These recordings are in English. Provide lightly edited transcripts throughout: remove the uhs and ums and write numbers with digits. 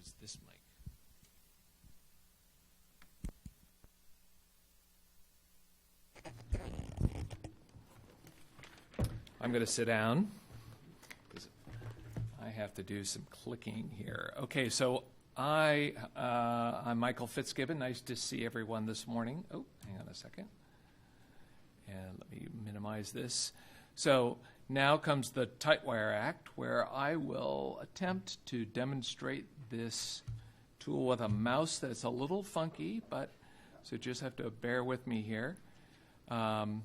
use this mic. I'm going to sit down because I have to do some clicking here. Okay, so I'm Michael Fitzgibbon. Nice to see everyone this morning. Oh, hang on a second. And let me minimize this. So now comes the Tightwire Act, where I will attempt to demonstrate this tool with a mouse that's a little funky, but so just have to bear with me here. So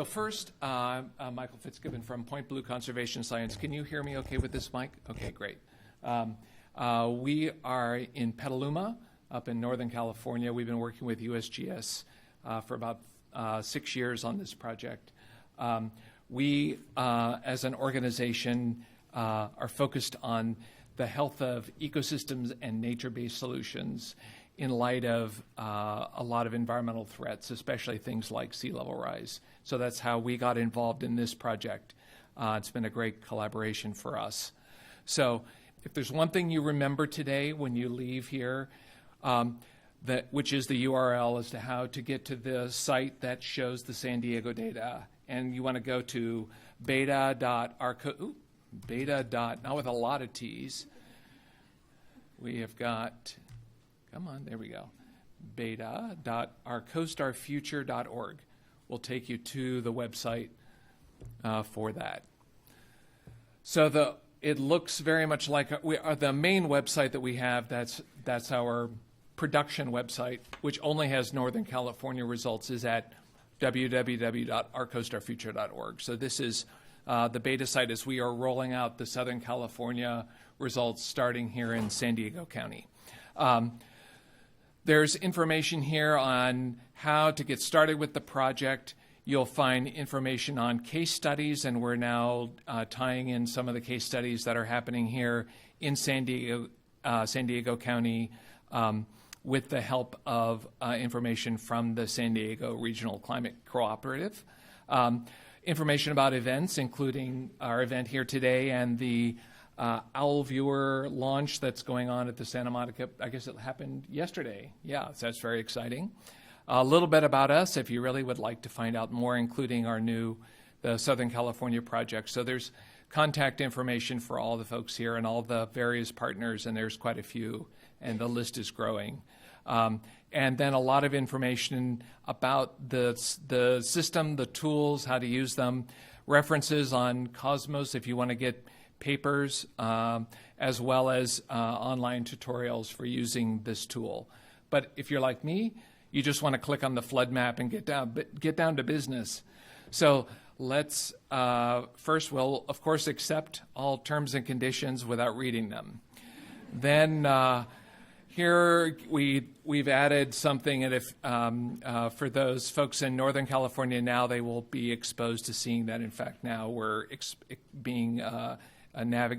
first, Michael Fitzgibbon from Point Blue Conservation Science. Can you hear me okay with this mic? Okay, great. We are in Petaluma, up in Northern California. We've been working with USGS for about 6 years on this project. We, as an organization, are focused on the health of ecosystems and nature-based solutions in light of a lot of environmental threats, especially things like sea level rise. So that's how we got involved in this project. It's been a great collaboration for us. So if there's one thing you remember today when you leave here, which is the URL as to how to get to the site that shows the San Diego data, and you want to go to beta.arco, not with a lot of T's. We have got, come on, there we go, beta.arcostarfuture.org will take you to the website for that. So it looks very much like the main website that we have. That's our production website, which only has Northern California results, is at www.arcostarfuture.org. So this is the beta site as we are rolling out the Southern California results starting here in San Diego County. There's information here on how to get started with the project. You'll find information on case studies, and we're now tying in some of the case studies that are happening here in San Diego County with the help of information from the San Diego Regional Climate Cooperative. Information about events, including our event here today and the Owl Viewer launch that's going on at the Santa Monica. I guess it happened yesterday. Yeah, so that's very exciting. A little bit about us, if you really would like to find out more, including the Southern California project. So there's contact information for all the folks here and all the various partners, and there's quite a few, and the list is growing. And then a lot of information about the system, the tools, how to use them, references on Cosmos if you want to get papers, as well as online tutorials for using this tool. But if you're like me, you just want to click on the flood map and get down to business. So let's first, we'll of course accept all terms and conditions without reading them. Then here we've added something, and if for those folks in Northern California now, they will be exposed to seeing that in fact now we're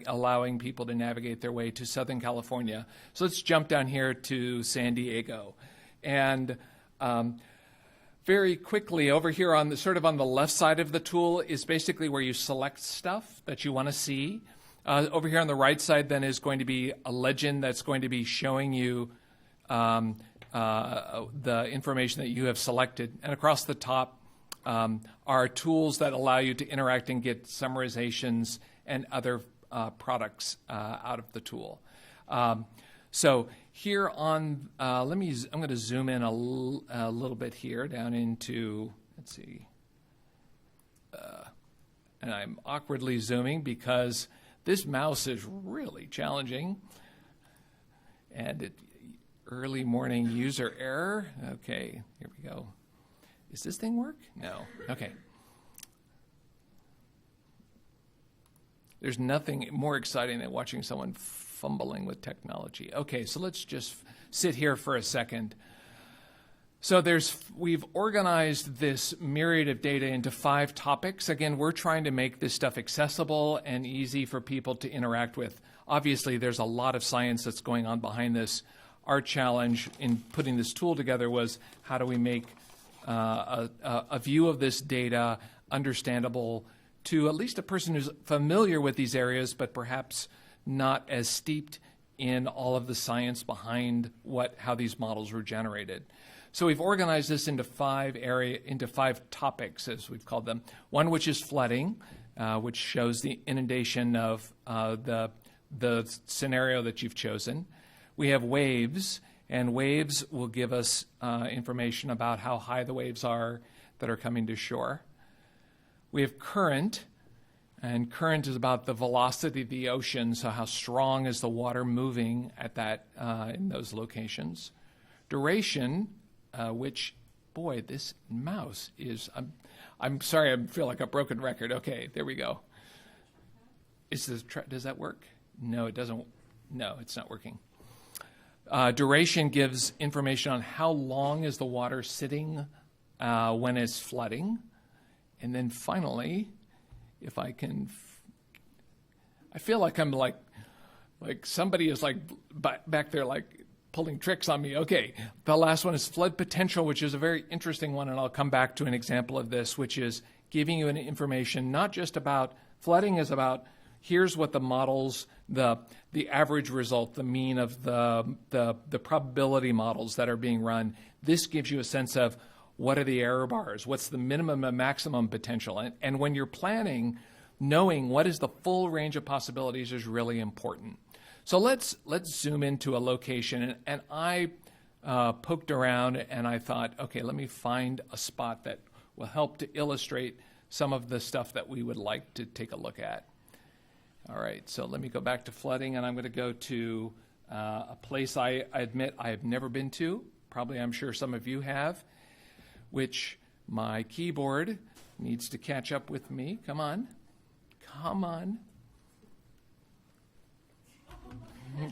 allowing people to navigate their way to Southern California. So let's jump down here to San Diego. And very quickly, over here on the left side of the tool is basically where you select stuff that you want to see. Over here on the right side then is going to be a legend that's going to be showing you the information that you have selected. And across the top are tools that allow you to interact and get summarizations and other products out of the tool. So here on, I'm going to zoom in a little bit here down into, let's see, and I'm awkwardly zooming because this mouse is really challenging. And early morning user error. Okay, here we go. Does this thing work? No. Okay. There's nothing more exciting than watching someone fumbling with technology. Okay, so let's just sit here for a second. So we've organized this myriad of data into 5 topics. Again, we're trying to make this stuff accessible and easy for people to interact with. Obviously, there's a lot of science that's going on behind this. Our challenge in putting this tool together was how do we make a view of this data understandable to at least a person who's familiar with these areas, but perhaps not as steeped in all of the science behind how these models were generated. So we've organized this into five topics, as we've called them. One, which is flooding, which shows the inundation of the scenario that you've chosen. We have waves, and waves will give us information about how high the waves are that are coming to shore. We have current, and current is about the velocity of the ocean, so how strong is the water moving at that in those locations. Duration, which, boy, this mouse is, I'm sorry, I feel like a broken record. Okay, there we go. Does that work? No, it doesn't. No, it's not working. Duration gives information on how long is the water sitting when it's flooding. And then finally, if I can, I feel like I'm like somebody is like back there like pulling tricks on me. Okay, the last one is flood potential, which is a very interesting one, and I'll come back to an example of this, which is giving you an information not just about flooding, is about here's what the models, the average result, the mean of the probability models that are being run. This gives you a sense of what are the error bars, what's the minimum and maximum potential. And when you're planning, knowing what is the full range of possibilities is really important. So let's zoom into a location. And I poked around and I thought, okay, let me find a spot that will help to illustrate some of the stuff that we would like to take a look at. All right, so let me go back to flooding, and I'm going to go to a place I admit I have never been to. Probably I'm sure some of you have, which my keyboard needs to catch up with me. Come on. Come on.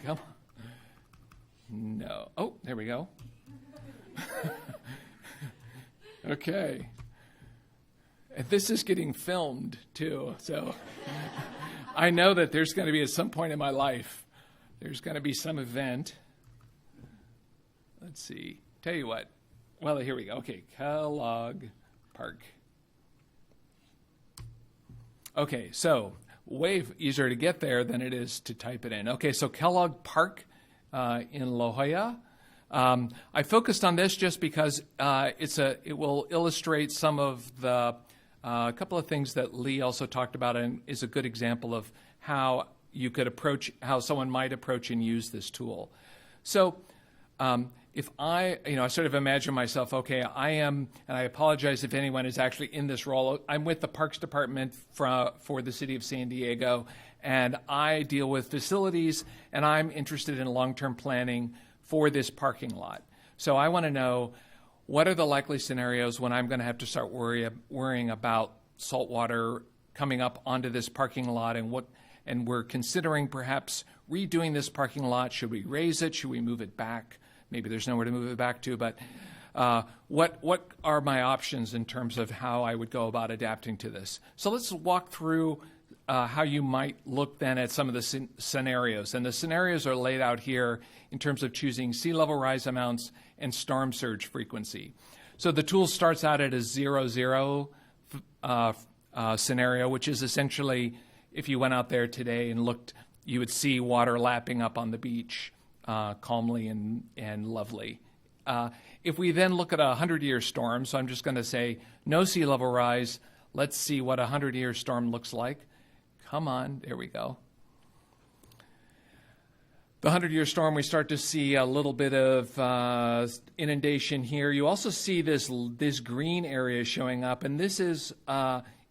Come on. No. Oh, there we go. Okay. And this is getting filmed, too, so I know that there's going to be, at some point in my life, there's going to be some event. Let's see. Tell you what. Well, here we go. Okay, Kellogg Park. Okay, so way easier to get there than it is to type it in. Okay, so Kellogg Park in La Jolla. I focused on this just because it will illustrate some of the a couple of things that Lee also talked about, and is a good example of how you could approach, how someone might approach and use this tool. So if I sort of imagine myself, okay, I am, and I apologize if anyone is actually in this role. I'm with the Parks Department for the city of San Diego, and I deal with facilities, and I'm interested in long-term planning for this parking lot. So I want to know, what are the likely scenarios when I'm going to have to start worrying about salt water coming up onto this parking lot, and we're considering perhaps redoing this parking lot. Should we raise it? Should we move it back? Maybe there's nowhere to move it back to, but what are my options in terms of how I would go about adapting to this? So let's walk through how you might look then at some of the scenarios. And the scenarios are laid out here in terms of choosing sea level rise amounts and storm surge frequency. So the tool starts out at a 0-0 scenario, which is essentially, if you went out there today and looked, you would see water lapping up on the beach calmly and lovely. If we then look at a 100-year storm, so I'm just going to say no sea level rise, let's see what a 100-year storm looks like. Come on, there we go. The 100-year storm, we start to see a little bit of inundation here. You also see this green area showing up, and this is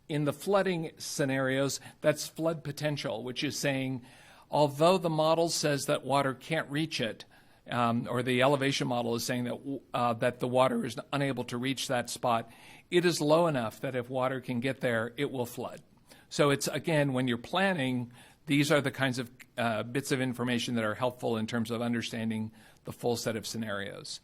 in the flooding scenarios, that's flood potential, which is saying, although the model says that water can't reach it, or the elevation model is saying that the water is unable to reach that spot, it is low enough that if water can get there, it will flood. So it's, again, when you're planning, these are the kinds of bits of information that are helpful in terms of understanding the full set of scenarios.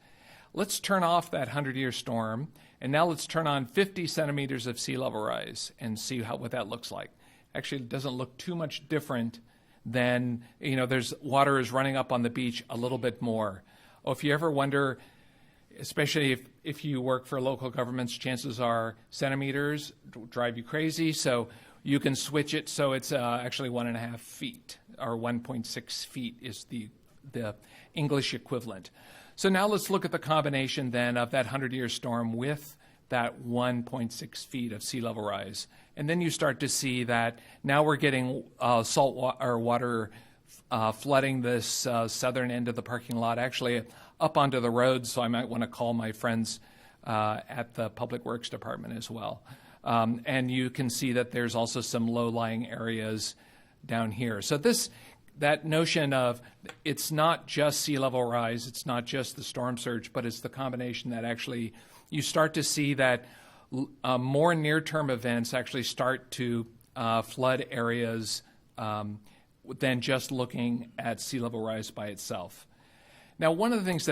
Let's turn off that 100-year storm, and now let's turn on 50 centimeters of sea level rise and see what that looks like. Actually, it doesn't look too much different than, there's water is running up on the beach a little bit more. Oh, if you ever wonder, especially if you work for local governments, chances are centimeters drive you crazy, so you can switch it so it's actually 1.5 feet. or 1.6 feet is the English equivalent. So now let's look at the combination then of that 100-year storm with that 1.6 feet of sea level rise. And then you start to see that now we're getting water flooding this southern end of the parking lot, actually up onto the road, so I might want to call my friends at the Public Works Department as well. And you can see that there's also some low-lying areas down here. So that notion of it's not just sea level rise, it's not just the storm surge, but it's the combination that actually you start to see that more near-term events actually start to flood areas than just looking at sea level rise by itself. Now, one of the things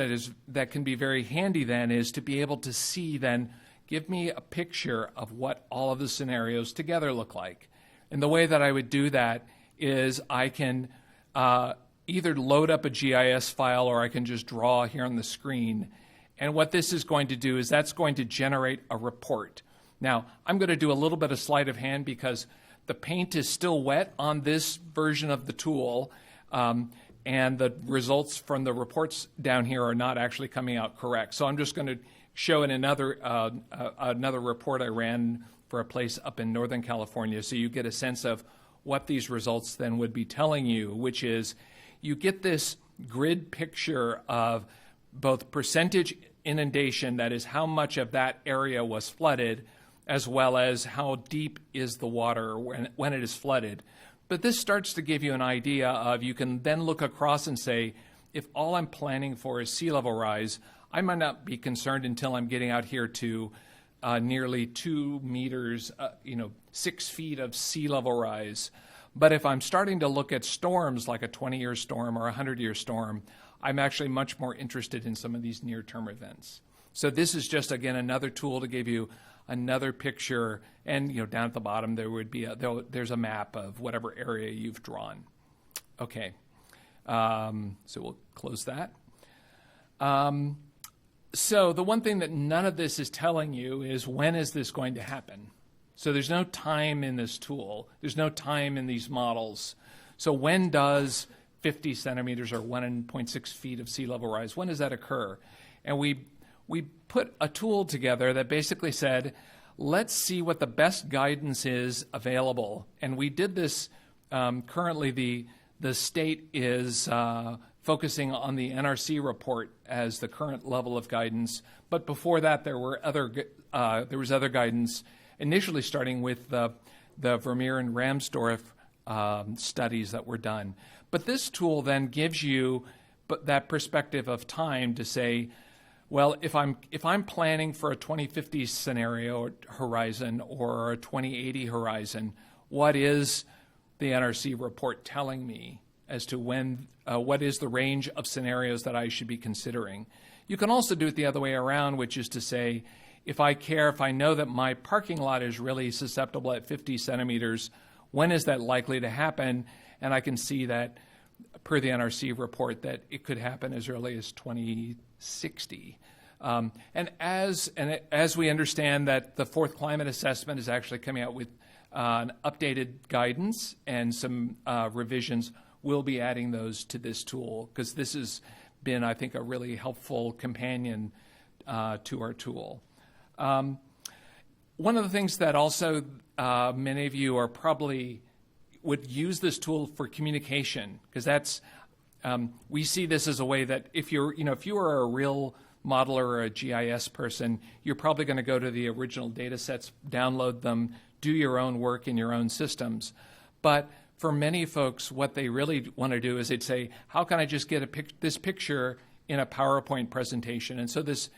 that can be very handy then is to be able to see then, give me a picture of what all of the scenarios together look like. And the way that I would do that is I can either load up a GIS file or I can just draw here on the screen. And what this is going to do is that's going to generate a report. Now, I'm going to do a little bit of sleight of hand because the paint is still wet on this version of the tool, and the results from the reports down here are not actually coming out correct. So I'm just going to show in another report I ran for a place up in Northern California, so you get a sense of what these results then would be telling you, which is you get this grid picture of both percentage inundation, that is how much of that area was flooded, as well as how deep is the water when it is flooded. But this starts to give you an idea of, you can then look across and say, if all I'm planning for is sea level rise, I might not be concerned until I'm getting out here to nearly 2 meters, 6 feet of sea level rise. But if I'm starting to look at storms like a 20-year storm or a 100-year storm, I'm actually much more interested in some of these near-term events. So this is just, again, another tool to give you another picture, and down at the bottom there would be there's a map of whatever area you've drawn. Okay, so we'll close that. So the one thing that none of this is telling you is, when is this going to happen? So there's no time in this tool. There's no time in these models. So when does 50 centimeters or 1.6 feet of sea level rise, when does that occur? And we put a tool together that basically said, let's see what the best guidance is available. And we did this, currently the state is focusing on the NRC report as the current level of guidance. But before that, there was other guidance, initially starting with the Vermeer and Ramsdorff studies that were done. But this tool then gives you that perspective of time to say, well, if I'm planning for a 2050 scenario horizon or a 2080 horizon, what is the NRC report telling me as to what is the range of scenarios that I should be considering? You can also do it the other way around, which is to say, if I know that my parking lot is really susceptible at 50 centimeters, when is that likely to happen? And I can see that, per the NRC report, that it could happen as early as 2060. And as we understand that the fourth climate assessment is actually coming out with an updated guidance and some revisions, we'll be adding those to this tool, because this has been, I think, a really helpful companion to our tool. One of the things that also many of you are probably would use this tool for communication, because that's we see this as a way that if you are a real modeler or a GIS person, you're probably going to go to the original data sets, download them, do your own work in your own systems. But for many folks, what they really want to do is they'd say, how can I just get this picture in a PowerPoint presentation? And so this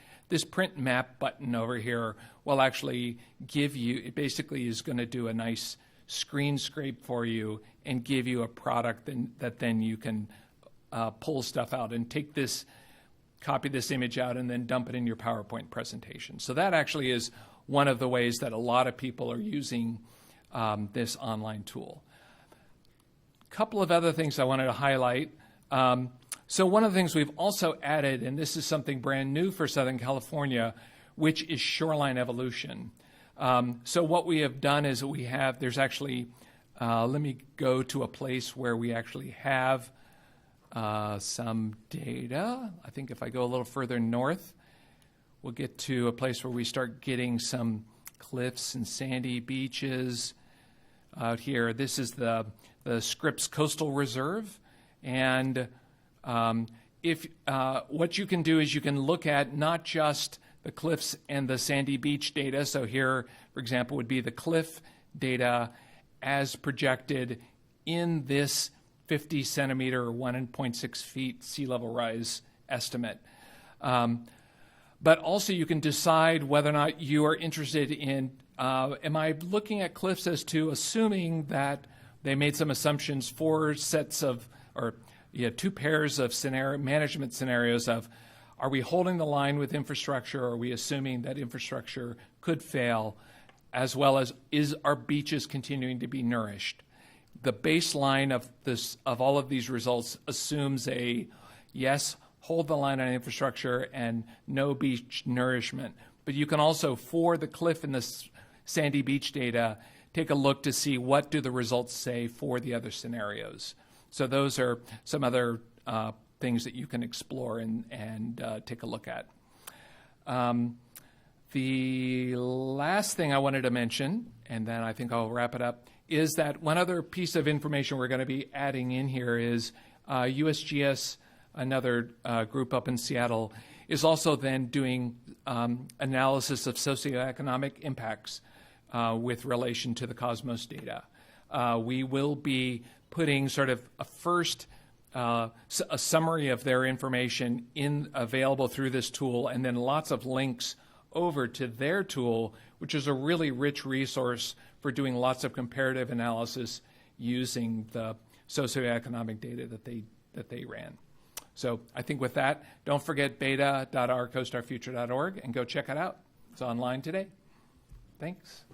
print map button over here will actually give you, it basically is going to do a nice screen scrape for you and give you a product that then you can pull stuff out and take this, copy this image out, and then dump it in your PowerPoint presentation. So that actually is one of the ways that a lot of people are using this online tool. A couple of other things I wanted to highlight. So one of the things we've also added, and this is something brand new for Southern California, which is Shoreline Evolution. So what we have done is there's actually Let me go to a place where we actually have some data. I think if I go a little further north, we'll get to a place where we start getting some cliffs and sandy beaches out here. This is the Scripps Coastal Reserve. And what you can do is you can look at not just the cliffs and the sandy beach data. So here, for example, would be the cliff data as projected in this 50 centimeter or 1.6 feet sea level rise estimate. But also you can decide whether or not you are interested in, am I looking at cliffs as to assuming that they made some assumptions, two pairs of management scenarios of, are we holding the line with infrastructure, or are we assuming that infrastructure could fail, as well as is our beaches continuing to be nourished? The baseline of all of these results assumes a yes, hold the line on infrastructure, and no beach nourishment. But you can also, for the cliff and the sandy beach data, take a look to see what do the results say for the other scenarios. So those are some other things that you can explore and take a look at. The last thing I wanted to mention, and then I think I'll wrap it up, is that one other piece of information we're going to be adding in here is USGS, another group up in Seattle, is also then doing analysis of socioeconomic impacts with relation to the Cosmos data. We will be putting sort of a first a summary of their information available through this tool, and then lots of links over to their tool, which is a really rich resource for doing lots of comparative analysis using the socioeconomic data that they ran. So I think with that, don't forget beta.ourcoastarfuture.org and go check it out. It's online today. Thanks.